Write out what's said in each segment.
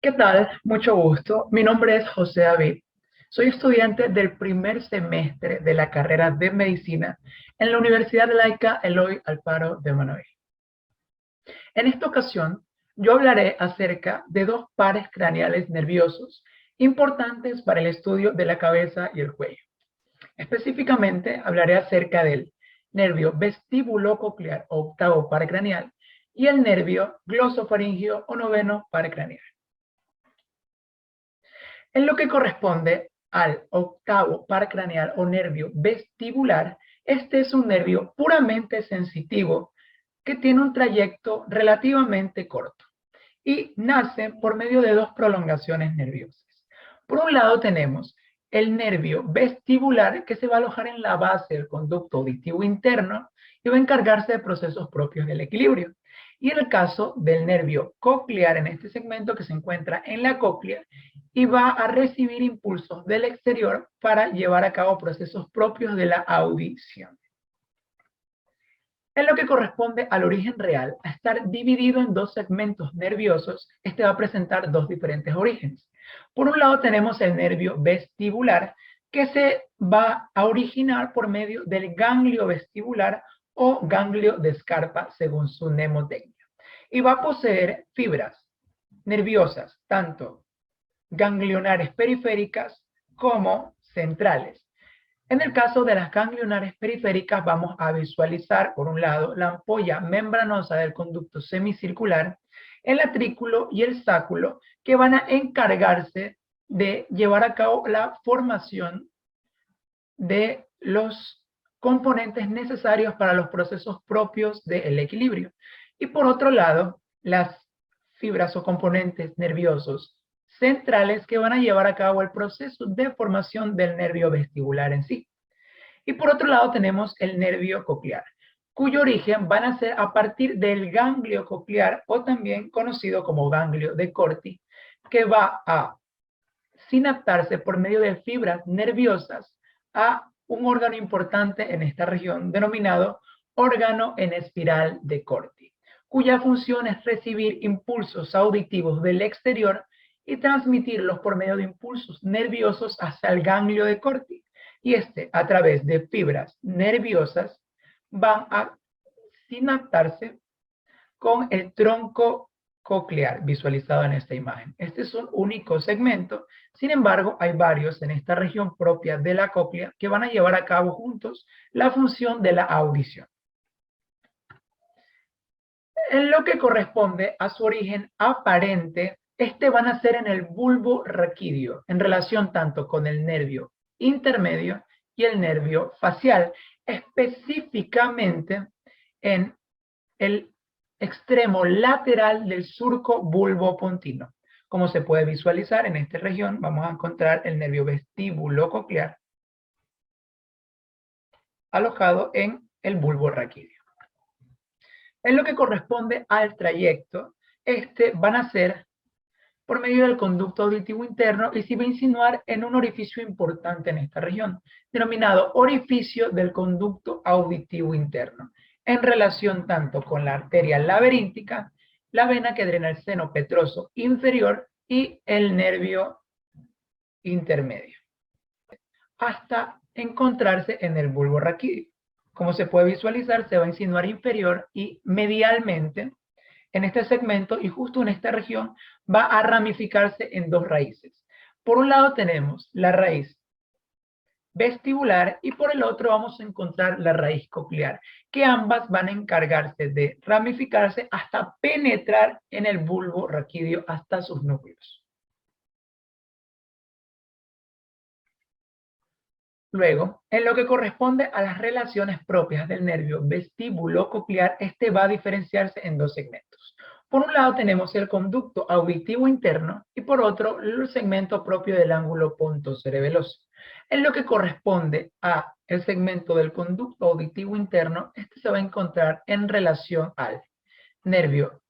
¿Qué tal? Mucho gusto. Mi nombre es José David. Soy estudiante del primer semestre de la carrera de Medicina en la Universidad Laica Eloy Alfaro de Manabí. En esta ocasión, yo hablaré acerca de dos pares craneales nerviosos importantes para el estudio de la cabeza y el cuello. Específicamente, hablaré acerca del nervio vestíbulo-coclear o octavo par craneal y el nervio glosofaringio o noveno par craneal. En lo que corresponde al octavo par craneal o nervio vestibular, este es un nervio puramente sensitivo que tiene un trayecto relativamente corto y nace por medio de dos prolongaciones nerviosas. Por un lado tenemos el nervio vestibular que se va a alojar en la base del conducto auditivo interno y va a encargarse de procesos propios del equilibrio. Y el caso del nervio coclear en este segmento que se encuentra en la cóclea y va a recibir impulsos del exterior para llevar a cabo procesos propios de la audición. En lo que corresponde al origen real, a estar dividido en dos segmentos nerviosos, este va a presentar dos diferentes orígenes. Por un lado tenemos el nervio vestibular, que se va a originar por medio del ganglio vestibular o ganglio de Scarpa, según su mnemotecnia. Y va a poseer fibras nerviosas, tanto ganglionares periféricas como centrales. En el caso de las ganglionares periféricas vamos a visualizar, por un lado, la ampolla membranosa del conducto semicircular, el atrículo y el sáculo, que van a encargarse de llevar a cabo la formación de los componentes necesarios para los procesos propios del equilibrio. Y por otro lado, las fibras o componentes nerviosos centrales que van a llevar a cabo el proceso de formación del nervio vestibular en sí. Y por otro lado tenemos el nervio coclear, cuyo origen van a ser a partir del ganglio coclear o también conocido como ganglio de Corti, que va a sinaptarse por medio de fibras nerviosas a un órgano importante en esta región denominado órgano en espiral de Corti, cuya función es recibir impulsos auditivos del exterior y transmitirlos por medio de impulsos nerviosos hasta el ganglio de Corti. Y a través de fibras nerviosas, van a sinaptarse con el tronco coclear visualizado en esta imagen. Este es un único segmento, sin embargo, hay varios en esta región propia de la cóclea que van a llevar a cabo juntos la función de la audición. En lo que corresponde a su origen aparente, van a ser en el bulbo raquídeo, en relación tanto con el nervio intermedio y el nervio facial, específicamente en el extremo lateral del surco bulbopontino. Como se puede visualizar en esta región, vamos a encontrar el nervio vestíbulo coclear alojado en el bulbo raquídeo. En lo que corresponde al trayecto, van a ser por medio del conducto auditivo interno y se va a insinuar en un orificio importante en esta región, denominado orificio del conducto auditivo interno, en relación tanto con la arteria laberíntica, la vena que drena el seno petroso inferior y el nervio intermedio, hasta encontrarse en el bulbo raquídeo. Como se puede visualizar, se va a insinuar inferior y medialmente en este segmento y justo en esta región va a ramificarse en dos raíces. Por un lado tenemos la raíz vestibular y por el otro vamos a encontrar la raíz coclear, que ambas van a encargarse de ramificarse hasta penetrar en el bulbo raquídeo hasta sus núcleos. Luego, en lo que corresponde a las relaciones propias del nervio vestíbulo-coclear, va a diferenciarse en dos segmentos. Por un lado tenemos el conducto auditivo interno y por otro el segmento propio del ángulo pontocerebeloso. En lo que corresponde a el segmento del conducto auditivo interno, se va a encontrar en relación al nervio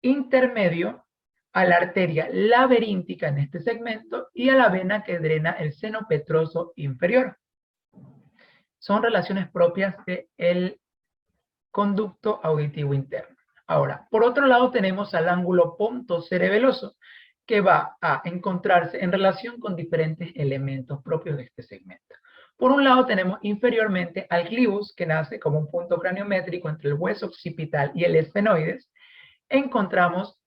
intermedio, a la arteria laberíntica en este segmento y a la vena que drena el seno petroso inferior. Son relaciones propias del conducto auditivo interno. Ahora, por otro lado tenemos al ángulo pontocerebeloso, que va a encontrarse en relación con diferentes elementos propios de este segmento. Por un lado tenemos inferiormente al clivus, que nace como un punto craniométrico entre el hueso occipital y el esfenoides. Encontramos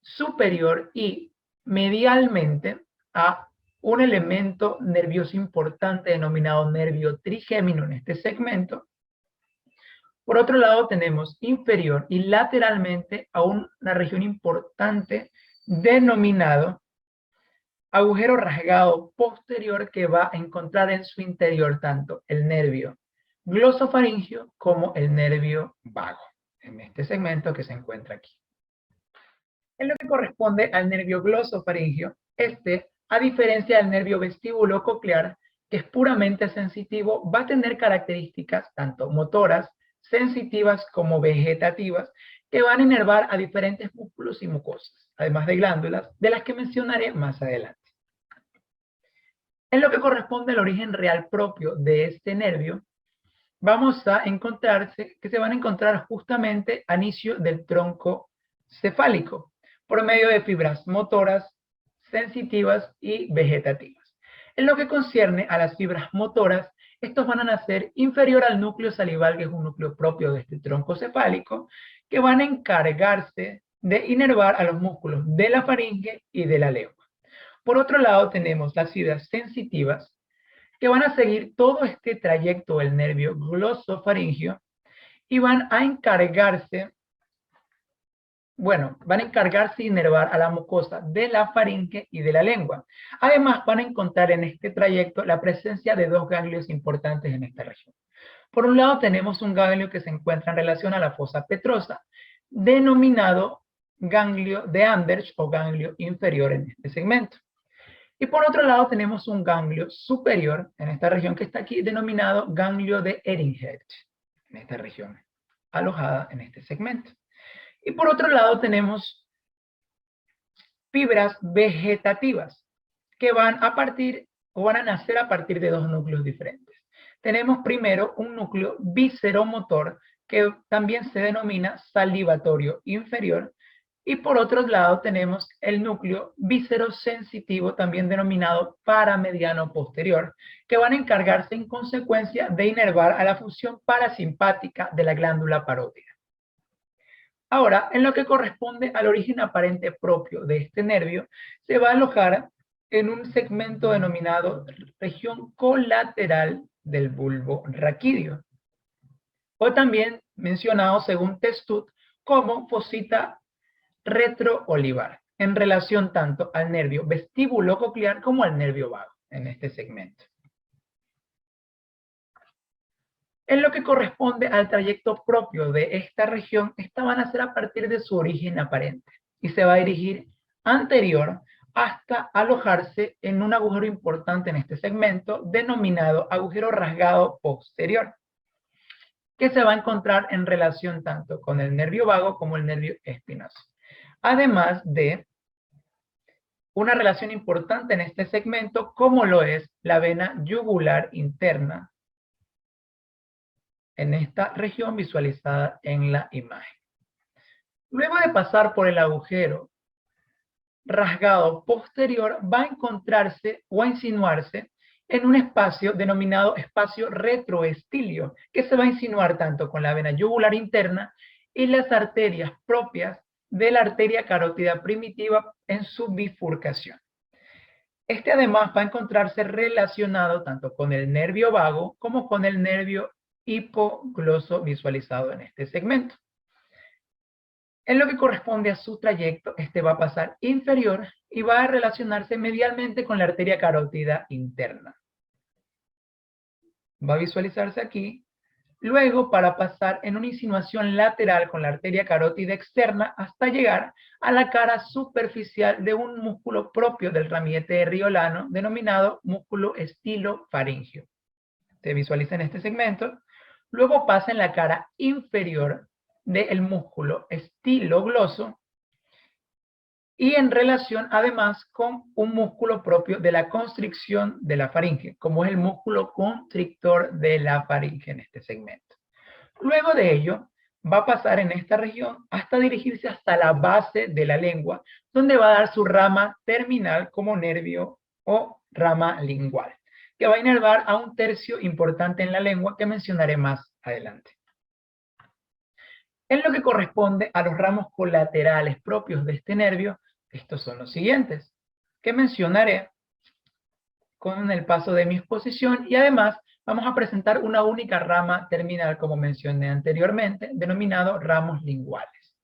superior y medialmente a un elemento nervioso importante denominado nervio trigémino en este segmento. Por otro lado tenemos inferior y lateralmente a una región importante denominado agujero rasgado posterior, que va a encontrar en su interior tanto el nervio glosofaringeo como el nervio vago, en este segmento que se encuentra aquí. En lo que corresponde al nervio glosofaringeo, a diferencia del nervio vestíbulo-coclear, que es puramente sensitivo, va a tener características tanto motoras, sensitivas como vegetativas, que van a inervar a diferentes músculos y mucosas, además de glándulas, de las que mencionaré más adelante. En lo que corresponde al origen real propio de este nervio, vamos a encontrarse que se van a encontrar justamente a inicio del tronco cefálico, por medio de fibras motoras, sensitivas y vegetativas. En lo que concierne a las fibras motoras, estos van a nacer inferior al núcleo salival, que es un núcleo propio de este tronco cefálico, que van a encargarse de inervar a los músculos de la faringe y de la lengua. Por otro lado, tenemos las fibras sensitivas, que van a seguir todo este trayecto del nervio glosofaringeo y van a encargarse de inervar a la mucosa de la faringe y de la lengua. Además, van a encontrar en este trayecto la presencia de dos ganglios importantes en esta región. Por un lado, tenemos un ganglio que se encuentra en relación a la fosa petrosa, denominado ganglio de Andersch o ganglio inferior en este segmento. Y por otro lado tenemos un ganglio superior en esta región que está aquí, denominado ganglio de Ehrenreich, en esta región, alojada en este segmento. Y por otro lado tenemos fibras vegetativas que van a nacer a partir de dos núcleos diferentes. Tenemos primero un núcleo visceromotor que también se denomina salivatorio inferior. Y por otro lado tenemos el núcleo viscerosensitivo, también denominado paramediano posterior, que van a encargarse en consecuencia de inervar a la función parasimpática de la glándula parótida. Ahora, en lo que corresponde al origen aparente propio de este nervio, se va a alojar en un segmento denominado región colateral del bulbo raquídeo, o también mencionado según Testut como fosita retroolivar, en relación tanto al nervio vestíbulo-coclear como al nervio vago en este segmento. En lo que corresponde al trayecto propio de esta región, esta van a ser a partir de su origen aparente y se va a dirigir anterior hasta alojarse en un agujero importante en este segmento denominado agujero rasgado posterior, que se va a encontrar en relación tanto con el nervio vago como el nervio espinoso. Además de una relación importante en este segmento, como lo es la vena yugular interna, en esta región visualizada en la imagen. Luego de pasar por el agujero rasgado posterior, va a encontrarse o a insinuarse en un espacio denominado espacio retroestilio, que se va a insinuar tanto con la vena yugular interna y las arterias propias de la arteria carótida primitiva en su bifurcación. Este además va a encontrarse relacionado tanto con el nervio vago como con el nervio hipogloso visualizado en este segmento. En lo que corresponde a su trayecto, este va a pasar inferior y va a relacionarse medialmente con la arteria carótida interna. Va a visualizarse aquí. Luego, para pasar en una insinuación lateral con la arteria carótida externa hasta llegar a la cara superficial de un músculo propio del ramillete riolano denominado músculo estilofaringeo. Se visualiza en este segmento. Luego pasa en la cara inferior del músculo estilogloso y en relación además con un músculo propio de la constricción de la faringe, como es el músculo constrictor de la faringe en este segmento. Luego de ello, va a pasar en esta región hasta dirigirse hasta la base de la lengua, donde va a dar su rama terminal como nervio o rama lingual, que va a inervar a un tercio importante en la lengua que mencionaré más adelante. En lo que corresponde a los ramos colaterales propios de este nervio, estos son los siguientes, que mencionaré con el paso de mi exposición, y además vamos a presentar una única rama terminal, como mencioné anteriormente, denominado ramos linguales.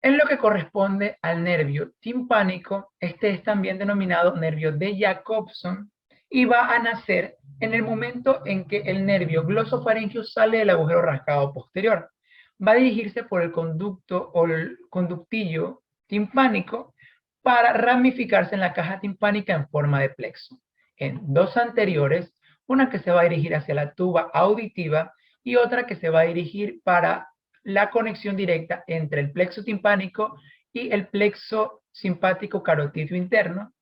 En lo que corresponde al nervio timpánico, este es también denominado nervio de Jacobson y va a nacer en el momento en que el nervio glosofaringeo sale del agujero rasgado posterior. Va a dirigirse por el conducto o el conductillo timpánico para ramificarse en la caja timpánica en forma de plexo. En dos anteriores, una que se va a dirigir hacia la tuba auditiva y otra que se va a dirigir para la conexión directa entre el plexo timpánico y el plexo simpático carotídeo interno.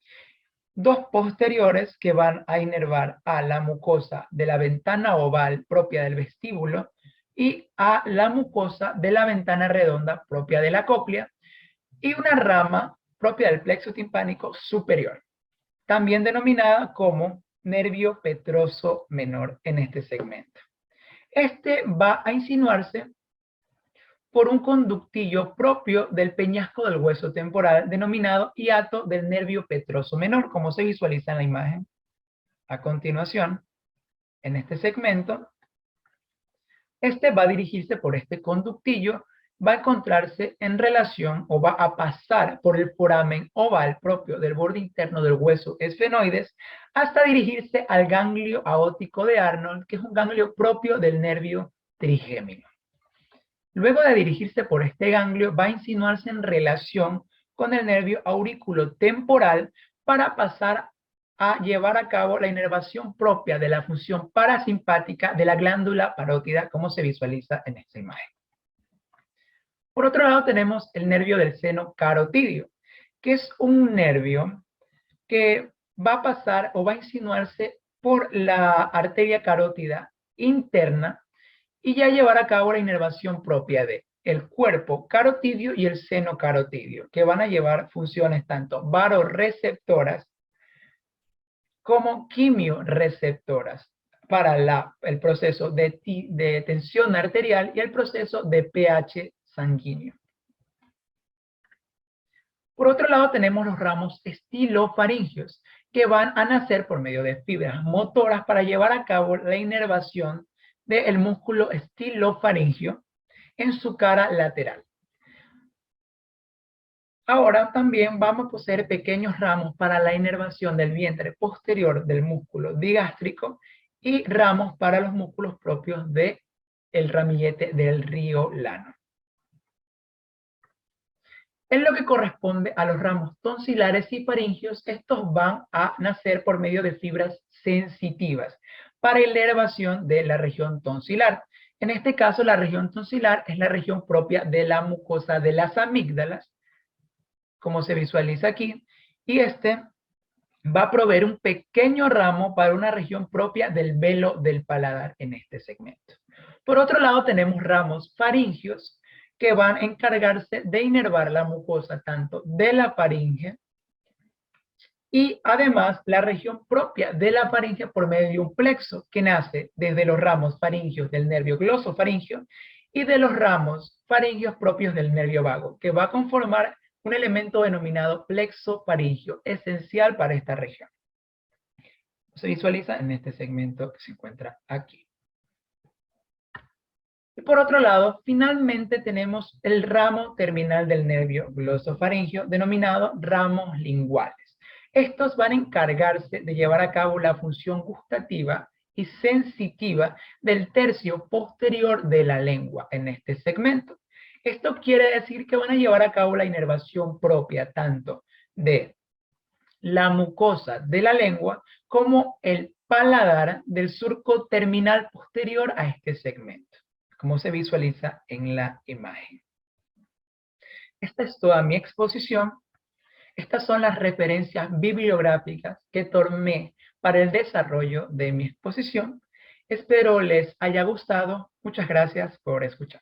Dos posteriores que van a inervar a la mucosa de la ventana oval propia del vestíbulo y a la mucosa de la ventana redonda propia de la cóclea, y una rama propia del plexo timpánico superior, también denominada como nervio petroso menor en este segmento. Este va a insinuarse por un conductillo propio del peñasco del hueso temporal, denominado hiato del nervio petroso menor, como se visualiza en la imagen a continuación. En este segmento, este va a dirigirse por este conductillo, va a encontrarse en relación o va a pasar por el foramen oval propio del borde interno del hueso esfenoides hasta dirigirse al ganglio aótico de Arnold, que es un ganglio propio del nervio trigémino. Luego de dirigirse por este ganglio, va a insinuarse en relación con el nervio auriculotemporal para pasar a llevar a cabo la inervación propia de la función parasimpática de la glándula parótida, como se visualiza en esta imagen. Por otro lado, tenemos el nervio del seno carotídeo, que es un nervio que va a pasar o va a insinuarse por la arteria carótida interna y ya llevar a cabo la inervación propia de el cuerpo carotidio y el seno carotidio, que van a llevar funciones tanto varoreceptoras como quimioreceptoras para el proceso de tensión arterial y el proceso de pH sanguíneo. Por otro lado, tenemos los ramos estilofaringios, que van a nacer por medio de fibras motoras para llevar a cabo la inervación del músculo estilofaringio en su cara lateral. Ahora también vamos a poseer pequeños ramos para la inervación del vientre posterior del músculo digástrico y ramos para los músculos propios del ramillete del río Lano. En lo que corresponde a los ramos tonsilares y faringios, estos van a nacer por medio de fibras sensitivas para la inervación de la región tonsilar. En este caso, la región tonsilar es la región propia de la mucosa de las amígdalas, como se visualiza aquí, y este va a proveer un pequeño ramo para una región propia del velo del paladar en este segmento. Por otro lado, tenemos ramos faringios que van a encargarse de inervar la mucosa tanto de la faringe y además la región propia de la faringe por medio de un plexo que nace desde los ramos faringios del nervio glosofaringio y de los ramos faringios propios del nervio vago, que va a conformar un elemento denominado plexo faringio, esencial para esta región. Se visualiza en este segmento que se encuentra aquí. Y por otro lado, finalmente tenemos el ramo terminal del nervio glosofaringio, denominado ramos linguales. Estos van a encargarse de llevar a cabo la función gustativa y sensitiva del tercio posterior de la lengua en este segmento. Esto quiere decir que van a llevar a cabo la inervación propia tanto de la mucosa de la lengua como el paladar del surco terminal posterior a este segmento, como se visualiza en la imagen. Esta es toda mi exposición. Estas son las referencias bibliográficas que tomé para el desarrollo de mi exposición Espero les haya gustado. Muchas gracias por escuchar.